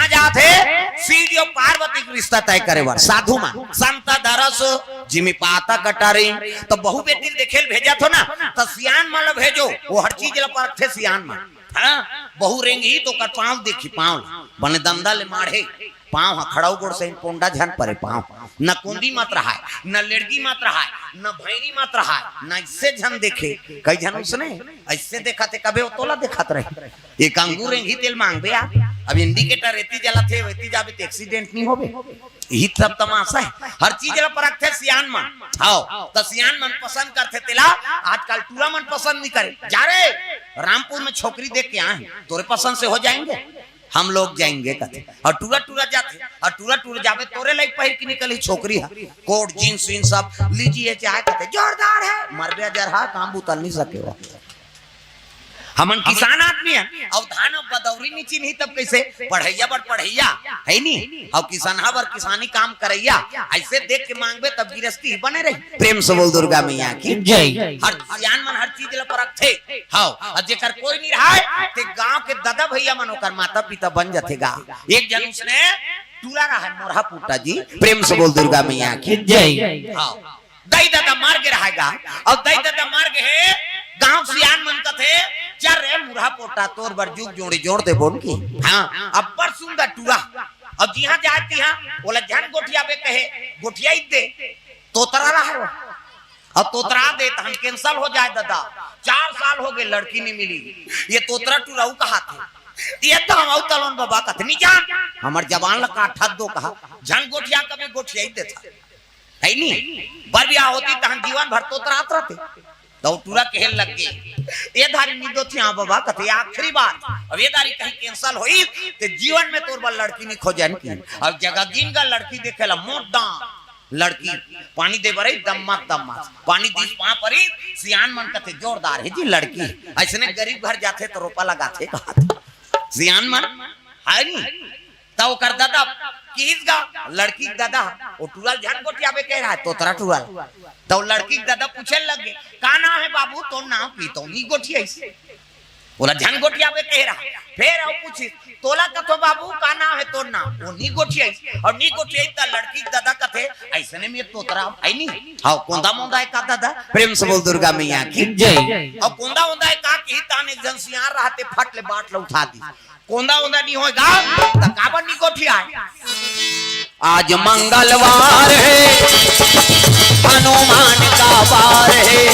जाते सीधी और पार्वती का रिश्ता तय करे बार साधु मान संत दरस जिमी पाता कटारी तो बहु बेटी देखेल भेजा थो ना तो सियान मान भेजो वो हर चीज पर थे सियान मान हाँ बहु रेंगी तो कर पाँव देखी पाँव बने दंदा ले माढ़े पाँव खड़ाऊ गोड़ से पोंडा झन परे पाँव न कुंडी मत रहा है न लड़की मत रहा है न भैरी मत रहा है न इससे झन देखे कई झन उसने ऐसे देखा थे कभी वो तोला देखत रहे एक अंगूर ही तेल मांग बे अब इंडिकेटर रेती जला थे वेती जाबे तो एक्सीडेंट नहीं होबे ही सब तमाशा है हर चीज पर रखते सियान मन हां तो सियान मन पसंद करते तेला आजकल टूरा मन पसंद नहीं करे जा रे रामपुर में छोकरी देख के आए तोरे पसंद से हो जाएंगे हम लोग जाएंगे कहते और टूरा टूरा जाते और टूरा टूरा जावे तोरे लाइक पहिर की निकली छोकरी है कोट जींस वीन सब लीजिए चाहे कहते जोरदार है मरबे जरहा काम बुतल नहीं सके वो हमन किसान आदमी है और धान बदौरी नीचे नहीं तब कैसे पढ़ैया बर पढ़ैया है नहीं और किसाना बर किसानी काम करैया ऐसे देख के मांगबे तब गिरस्ती बने रही प्रेम से बोल दुर्गा मैया की जय हर सियान मन हर चीज ल परख थे हां और जेकर कोई नहीं रहा ते गांव के दादा भैया मन ओकर माता पिता बन जथेगा एक जन उसने टूरा रहा है मोरहा पुटा जी प्रेम से बोल दुर्गा मैया की जय हां दई दादा मार के रहेगा और दई दादा मार के है गांव सियान मन का थे चर रे मुरहा पोटा तोर बर जुग जोड़ी जोड़ दे बोन की हां अब पर सुंदर टूरा अब जिहां जाती हां बोला जन गोठिया पे कहे गोठिया ही दे तोतरा रहा है अब तोतरा दे तो हम कैंसिल हो जाए दादा 4 साल हो गए लड़की नहीं मिली ये तोतरा टूराऊ कहा था ये तो हम तलन बाबा का नहीं जान हमर जवान लका ठद दो कहा जन गोठिया कभी गोठिया ही देता है नहीं बर बियाह होती तो हम जीवन भर तोतरा रहते तो टूरा कहल लग गए ये धारी निदो थी हां बाबा कथे आखिरी बार अब ये धारी कहीं कैंसिल होई ते जीवन में तोर बल लड़की नहीं खोजन की अब जगह दिन का लड़की देखेला मोटा लड़की पानी दे बरे दम्मा पानी दीस पा परी सियान मन कथे जोरदार है जी लड़की ऐसने गरीब घर जाते तो रोपा लगाते कहा सियान मन है नहीं तो कर दादा किसगा लड़की दादा वो टूरल झन गोटिया पे कह रहा है तोतरा टूरल तो लड़की दादा पूछे लगे का नाम है बाबू तो नाम की तो नी गोटिया ऐसे बोला झन गोटिया पे कह रहा फिर वो पूछी तोला कथो बाबू का नाम है तो नाम वो नी गोटिया और नी गोटिया ता लड़की दादा कथे ऐसने में तोतरा आई नहीं हां कोंदा मोंदा का दादा प्रेम से बोल दुर्गा मैया की जय और कोंदा मोंदा का की ताने जन सियार रहते फट ले बाट ले उठा दी कोंदा ओंदा नहीं होगा तो काबर नहीं गोठिया आज मंगलवार है हनुमान का वार है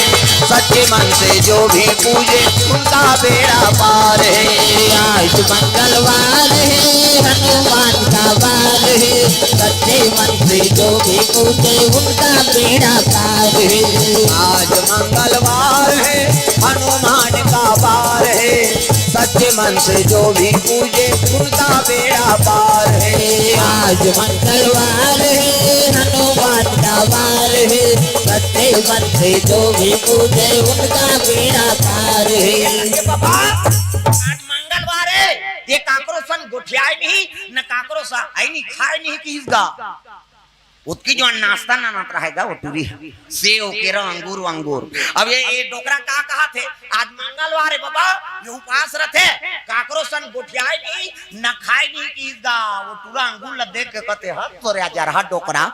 सच्चे मन से जो भी पूजे उनका बेड़ा पार है आज मंगलवार है हनुमान का वार है सच्चे मन से जो भी पूजे उनका बेड़ा पार है आज मंगलवार है हनुमान का वार है सच्चे मन से जो भी पूजे उनका बेड़ा पार है आज मंगलवार है हनुमान का वार है सच्चे मन से जो भी पूजे उनका बेड़ा पार है बाबा आज मंगलवार है ये काकरो सन गोठियाई नहीं न काकरो सा आई नहीं खाए नहीं किसका उसकी जो नाश्ता ना रहेगा वो टूरी सेव केरा अंगूर अंगूर अब ये डोकरा का कहा थे आज मंगलवार है बाबा ये उपास रथे काकरो सन गोठियाई नहीं न खाए नहीं किसका वो टूरा अंगूर ल देख के कहते ह तोरे आ जा रहा डोकरा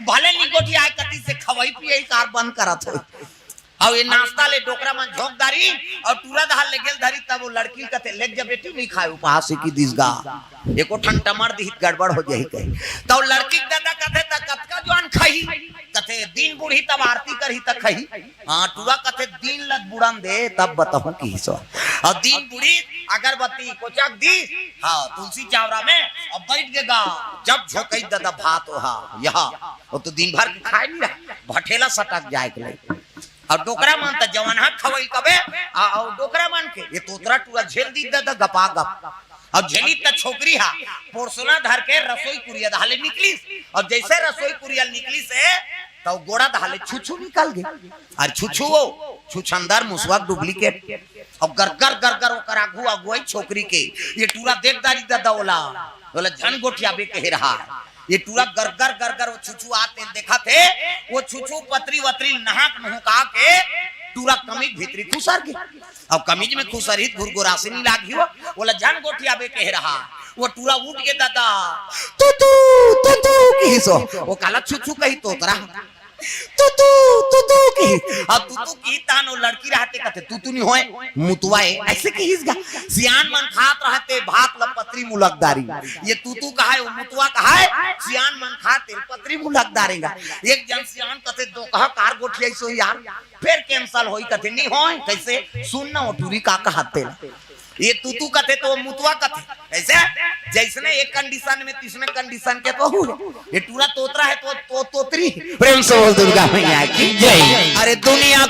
भले नहीं गोठियाई कति से खवाई पिए कार बंद करत हो और ये नाश्ता ले डोकरा मन झोंकदारी और टूरा दहाल ले गेल धरी तब वो लड़की कते लेग जब बेटी नहीं खाए उपहास की दिसगा एको ठन टमर दी गड़बड़ हो जाई कहे तो लड़की दादा कथे त कतका जवान खही कथे दिन बूढ़ी तब आरती करही त खही हां टूरा कथे दिन लग बुड़न दे तब बताऊं की सो और दिन बूढ़ी अगरबत्ती कोचक दी हां तुलसी चावरा में और बैठ गएगा जब झोकई दादा भात हो हां यहां वो तो दिन भर खाए नहीं रहा भठेला सटक जाए के और डोकरा मन त जवान हाथ खवई कबे और डोकरा मन के ये तोतरा टूरा झेल दी दादा गपा गप अब झेली त छोकरी हा पोरसोना धर के रसोई कुरिया धाले निकली और जैसे रसोई कुरिया निकली से तो गोड़ा धाले छुछू निकल गई और छुछू वो छुछंदर मुसवाक डुप्लीकेट और गरगर गरगर ओकर आगू अगुई छोकरी के ये टूरा देखदारी दादा बोला झन गोठिया बे कह रहा है ये टूरा गरगर गरगर वो छुछू आते देखा थे वो छुछू पतरी वतरी नहाक मुहका के टूरा कमीज भीतरी खुसर के अब कमीज में खुसरित घुरघुरासी नहीं लागी हो बोला झन गोठिया बे कह रहा वो टूरा उठ के दादा तू तू तू तू की सो वो काला छुछू कही तोतरा तू तू तू तू की अब तू तू की तानो लड़की रहते कहते तू तू नहीं होए मुतवाए ऐसे कहीसगा सियान मन खात रहते भात लपत्री मुलकदारी ये तू तू कहा है वो मुतवा कहा है सियान मन खाते पत्री मुलकदारेगा एक जन सियान कहते दो कहा कार गोठिया सो यार फिर कैंसल होई कहते नहीं होए कैसे सुन ना वो टूरी का कहते ये तू तू कहते तो मुतवा कहते ऐसे जैसने एक कंडीशन में तीसरे कंडीशन के तो ये टूरा तोतरा है तो तोतरी प्रेम से बोल दुर्गा मैया की जय। अरे दुनिया को